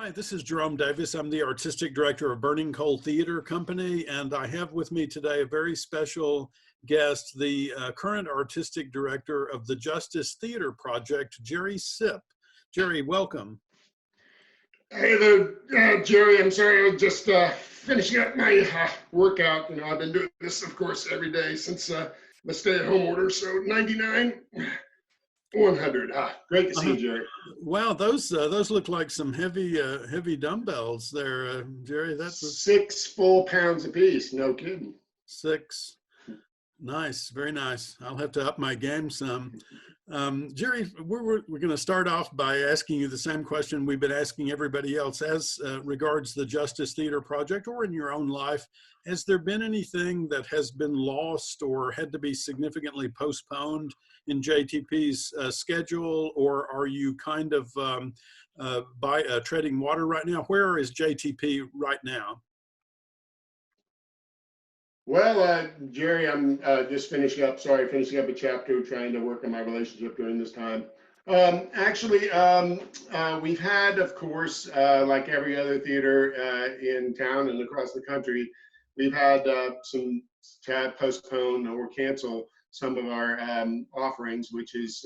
Hi, this is Jerome Davis. I'm the artistic director of Burning Coal Theater Company, and I have with me today a very special guest, the current artistic director of the Justice Theater Project, Jerry Sipp. Jerry, welcome. Hey there, Jerry. I'm sorry, I was just finishing up my workout. You know, I've been doing this, of course, every day since the stay-at-home order. So 99, 100. Great to see you, Jerry. Wow, those look like some heavy dumbbells there, Jerry. That's 6 full pounds apiece. No kidding. 6. Nice, very nice. I'll have to up my game some. Jerry, we're going to start off by asking you the same question we've been asking everybody else as regards the Justice Theater Project or in your own life. Has there been anything that has been lost or had to be significantly postponed in JTP's schedule, or are you kind of treading water right now? Where is JTP right now? Well, Jerry, I'm just finishing up a chapter, trying to work on my relationship during this time. We've had, of course, like every other theater in town and across the country, we've had some to postpone or cancel some of our offerings, which is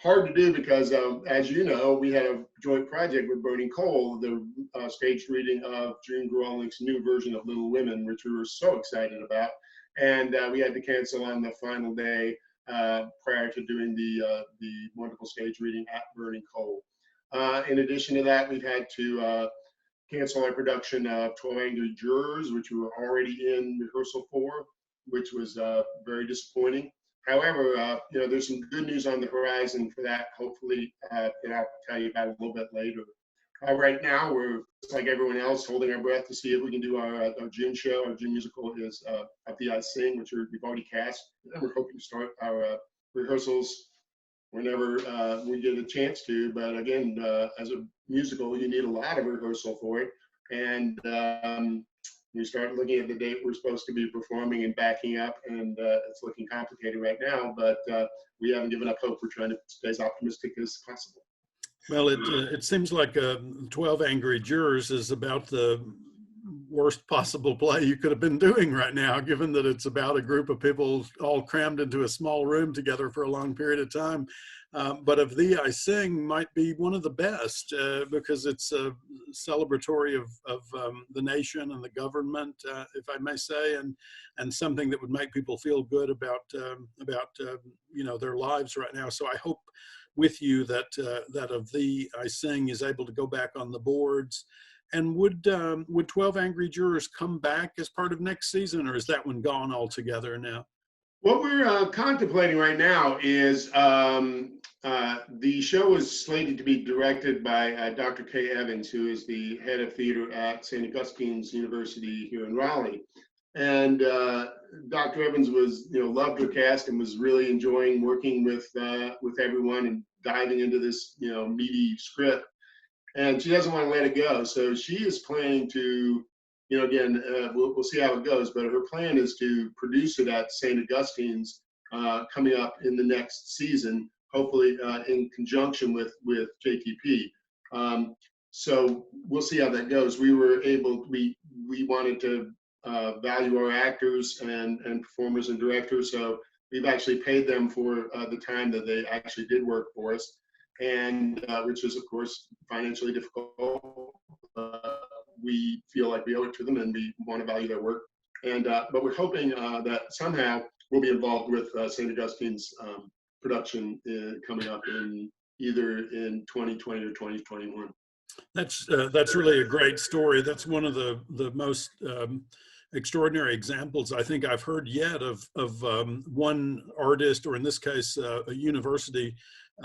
hard to do because, as you know, we had a joint project with Burning Coal, the staged reading of June Grolink's new version of Little Women, which we were so excited about. And we had to cancel on the final day prior to doing the wonderful stage reading at Burning Coal. In addition to that, we've had to cancel our production of 12 Angry Jurors, which we were already in rehearsal for, which was very disappointing. However, you know, there's some good news on the horizon for that. Hopefully, and I'll tell you about it a little bit later. Right now, we're just like everyone else, holding our breath to see if we can do our June show. Our June musical is Up the I Sing, which we've already cast, and we're hoping to start our rehearsals whenever we get a chance to. But again, as a musical, you need a lot of rehearsal for it, and we start looking at the date we're supposed to be performing and backing up, and it's looking complicated right now, but we haven't given up hope. We're trying to stay as optimistic as possible. Well, it seems like 12 Angry Jurors is about the worst possible play you could have been doing right now, given that it's about a group of people all crammed into a small room together for a long period of time. But Of Thee I Sing might be one of the best because it's celebratory of the nation and the government, if I may say, and something that would make people feel good about you know, their lives right now. So I hope with you that Of Thee I Sing is able to go back on the boards. And would 12 Angry Jurors come back as part of next season, or is that one gone altogether now? What we're contemplating right now is the show is slated to be directed by Dr. Kay Evans, who is the head of theater at St. Augustine's University here in Raleigh. And Dr. Evans was, you know, loved her cast and was really enjoying working with everyone and diving into this, you know, meaty script. And she doesn't want to let it go. So she is planning to, you know, again, we'll see how it goes, but her plan is to produce it at St. Augustine's coming up in the next season, hopefully in conjunction with JTP. So we'll see how that goes. We wanted to value our actors and performers and directors, so we've actually paid them for the time that they actually did work for us, and which is, of course, financially difficult. We feel like we owe it to them, and we want to value their work. And but we're hoping that somehow we'll be involved with St. Augustine's production coming up in either in 2020 or 2021. That's really a great story. That's one of the most extraordinary examples I think I've heard yet of one artist, or in this case, a university,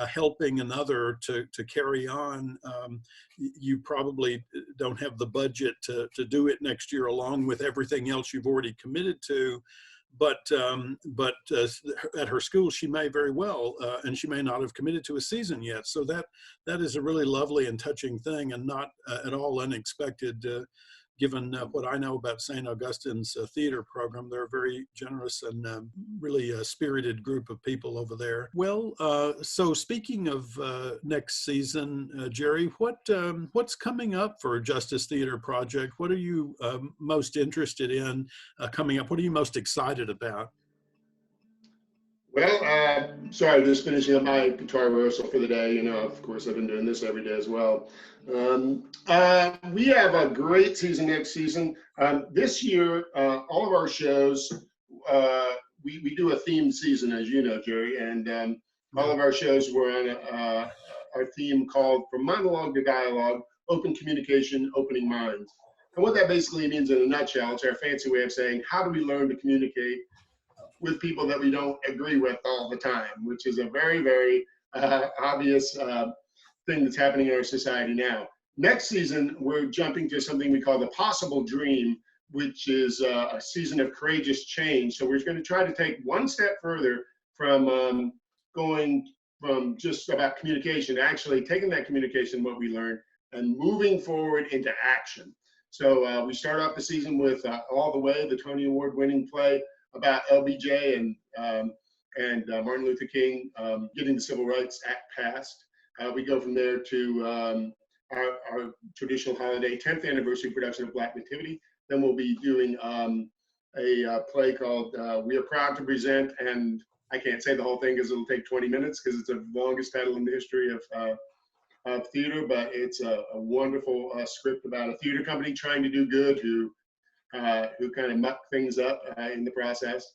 helping another to carry on. You probably don't have the budget to do it next year, along with everything else you've already committed to. But at her school, she may very well, and she may not have committed to a season yet. So that is a really lovely and touching thing, and not at all unexpected. given what I know about St. Augustine's theater program. They're a very generous and really a spirited group of people over there. Well, so speaking of next season, Jerry, what's coming up for Justice Theater Project? What are you most interested in coming up? What are you most excited about? Well, sorry, just finishing up my guitar rehearsal for the day. You know, of course, I've been doing this every day as well. We have a great season next season. This year, all of our shows, we do a themed season, as you know, Jerry, and all of our shows were on our theme called From Monologue to Dialogue, Open Communication, Opening Minds. And what that basically means in a nutshell, it's our fancy way of saying, how do we learn to communicate with people that we don't agree with all the time, which is a very, very obvious thing that's happening in our society now. Next season, we're jumping to something we call the possible dream, which is a season of courageous change. So we're going to try to take one step further from going from just about communication, actually taking that communication, what we learned, and moving forward into action. So we start off the season with All the Way, the Tony Award-winning play about LBJ and Martin Luther King getting the Civil Rights Act passed. We go from there to our traditional holiday 10th anniversary production of Black Nativity. Then we'll be doing a play called We Are Proud to Present, and I can't say the whole thing because it'll take 20 minutes because it's the longest title in the history of theater, but it's a wonderful script about a theater company trying to do good who kind of muck things up in the process.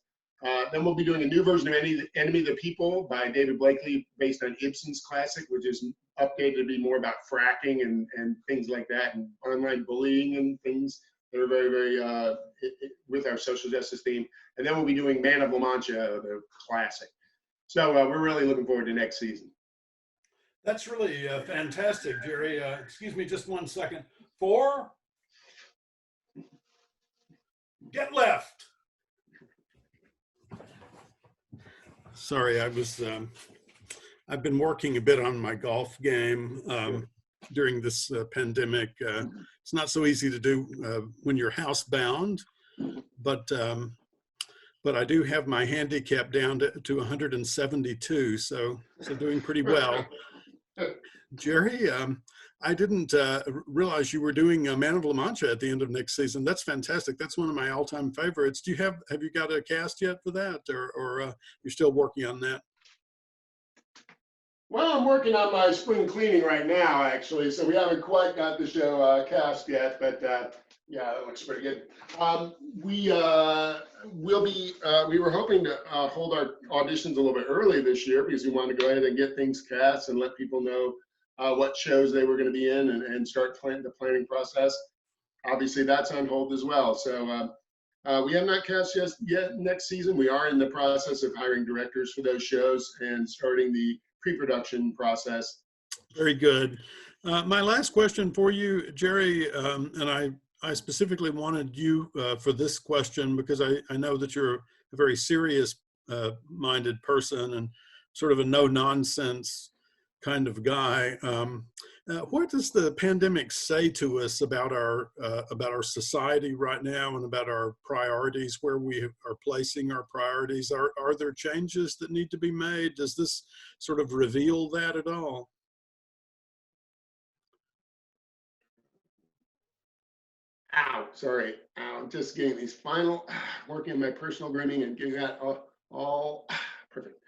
Then we'll be doing a new version of Enemy of the People by David Blakely, based on Ibsen's classic, which is updated to be more about fracking and things like that, and online bullying and things that are very, very with our social justice theme. And then we'll be doing Man of La Mancha, the classic. So we're really looking forward to next season. That's really fantastic, Jerry. Excuse me just one second. 4, get left. Sorry, I've been working a bit on my golf game during this pandemic. It's not so easy to do when you're housebound, but I do have my handicap down to 172, so doing pretty well. Jerry, I didn't realize you were doing Man of La Mancha at the end of next season. That's fantastic. That's one of my all-time favorites. Have you got a cast yet for that, or you're still working on that? Well, I'm working on my spring cleaning right now, actually, so we haven't quite got the show cast yet, but yeah, that looks pretty good. We were hoping to hold our auditions a little bit early this year because we wanted to go ahead and get things cast and let people know what shows they were going to be in and start the planning process. Obviously, that's on hold as well. So we have not cast yet next season. We are in the process of hiring directors for those shows and starting the pre-production process. Very good. My last question for you, Jerry, and I specifically wanted you for this question because I know that you're a very serious minded person and sort of a no-nonsense kind of guy. What does the pandemic say to us about our society right now and about our priorities, where we are placing our priorities? Are there changes that need to be made? Does this sort of reveal that at all? Ow, sorry. I'm just getting these final, working on my personal grooming and getting that all perfect.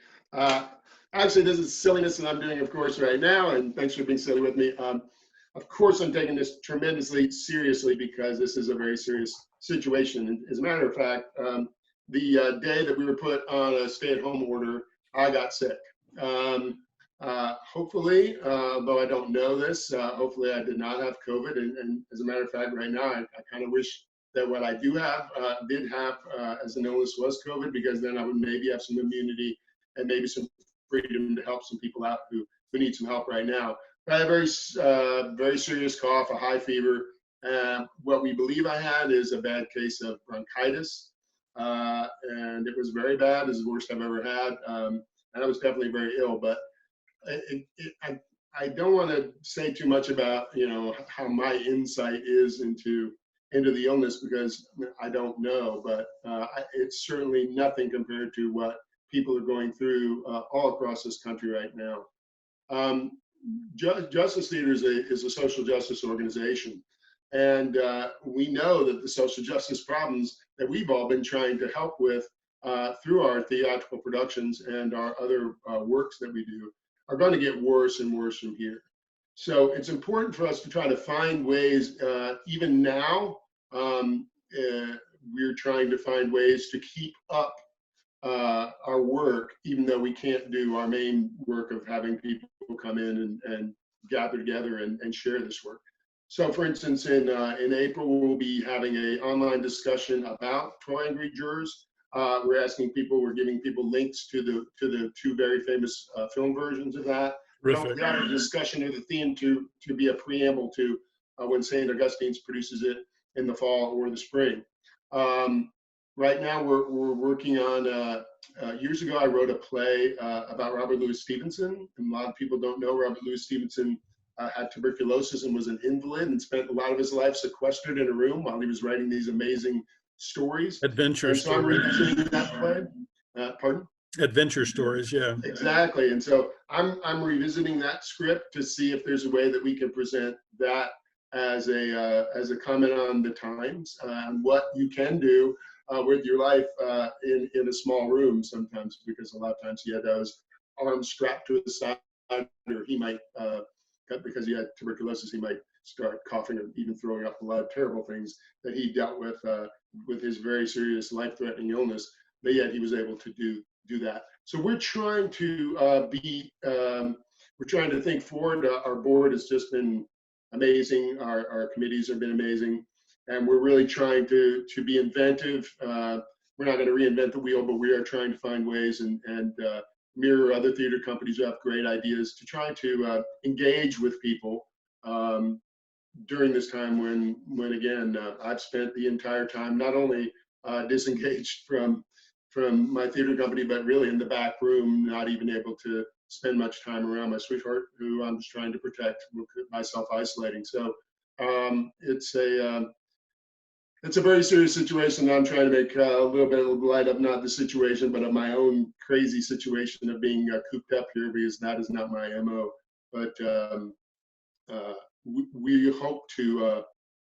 Actually, this is silliness that I'm doing, of course, right now, and thanks for being silly with me. Of course, I'm taking this tremendously seriously because this is a very serious situation. And as a matter of fact, the day that we were put on a stay-at-home order, I got sick. Hopefully, though I don't know this, hopefully I did not have COVID. And as a matter of fact, right now, I kind of wish that what I did have as an illness was COVID, because then I would maybe have some immunity and maybe some freedom to help some people out who need some help right now. I had a very serious cough, a high fever. What we believe I had is a bad case of bronchitis. And it was very bad. It was the worst I've ever had. And I was definitely very ill, but I don't want to say too much about, how my insight is into into the illness because I don't know, but it's certainly nothing compared to what people are going through all across this country right now. Justice Theater is a social justice organization. And we know that the social justice problems that we've all been trying to help with through our theatrical productions and our other works that we do are going to get worse and worse from here. So it's important for us to try to find ways, even now, we're trying to find ways to keep up our work, even though we can't do our main work of having people come in and gather together and share this work. So for instance, in April, we'll be having an online discussion about 12 Angry Jurors. We're giving people links to the two very famous film versions of that. We have a discussion of the theme to be a preamble to when St. Augustine's produces it in the fall or the spring. Right now, we're working on, years ago, I wrote a play about Robert Louis Stevenson. And a lot of people don't know Robert Louis Stevenson had tuberculosis and was an invalid and spent a lot of his life sequestered in a room while he was writing these amazing stories. Adventure stories. So I'm revisiting that play. Pardon? Adventure stories, yeah. Exactly. And so I'm revisiting that script to see if there's a way that we can present that as a comment on the times and what you can do with your life in a small room sometimes, because a lot of times he had those arms strapped to his side, or he might, because he had tuberculosis, he might start coughing or even throwing up. A lot of terrible things that he dealt with his very serious life-threatening illness, but yet he was able to do that. So we're trying to we're trying to think forward. Our board has just been amazing. Our committees have been amazing. And we're really trying to be inventive. We're not going to reinvent the wheel, but we are trying to find ways and mirror other theater companies who have great ideas to try to engage with people during this time when again, I've spent the entire time not only disengaged from my theater company, but really in the back room, not even able to spend much time around my sweetheart, who I'm just trying to protect by self-isolating. So it's a very serious situation. I'm trying to make a little bit of light of not the situation, but of my own crazy situation of being cooped up here, because that is not my MO. But we hope to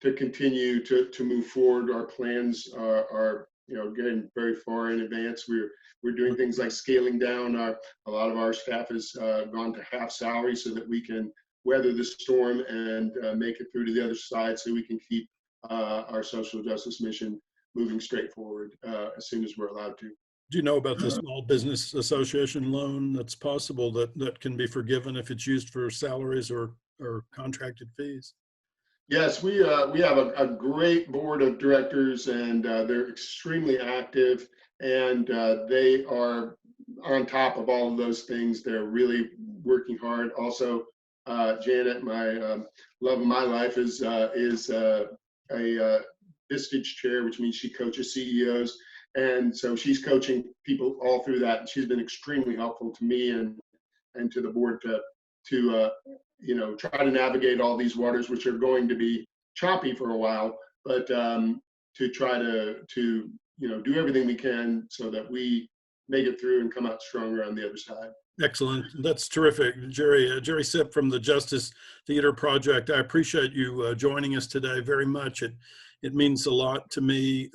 continue to move forward. Our plans are getting very far in advance. We're doing things like scaling down. A lot of our staff has gone to half salary so that we can weather the storm and make it through to the other side, so we can keep our social justice mission moving straight forward as soon as we're allowed to. Do you know about the Small Business Association loan that's possible that can be forgiven if it's used for salaries or contracted fees? Yes, we have a great board of directors, and they're extremely active, and they are on top of all of those things. They're really working hard. Also, Janet, my love of my life, is a Vistage chair, which means she coaches CEOs, and so she's coaching people all through that. And she's been extremely helpful to me and to the board to try to navigate all these waters, which are going to be choppy for a while, but to try to do everything we can so that we make it through and come out stronger on the other side. Excellent. That's terrific. Jerry Sipp from the Justice Theater Project. I appreciate you joining us today very much. It means a lot to me.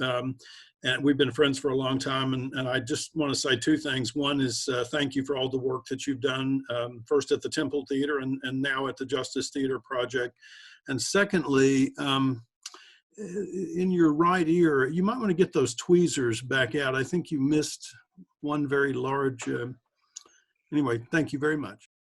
And we've been friends for a long time. And I just want to say two things. One is thank you for all the work that you've done, first at the Temple Theater and now at the Justice Theater Project. And secondly, in your right ear, you might want to get those tweezers back out. I think you missed one very large. Anyway, thank you very much.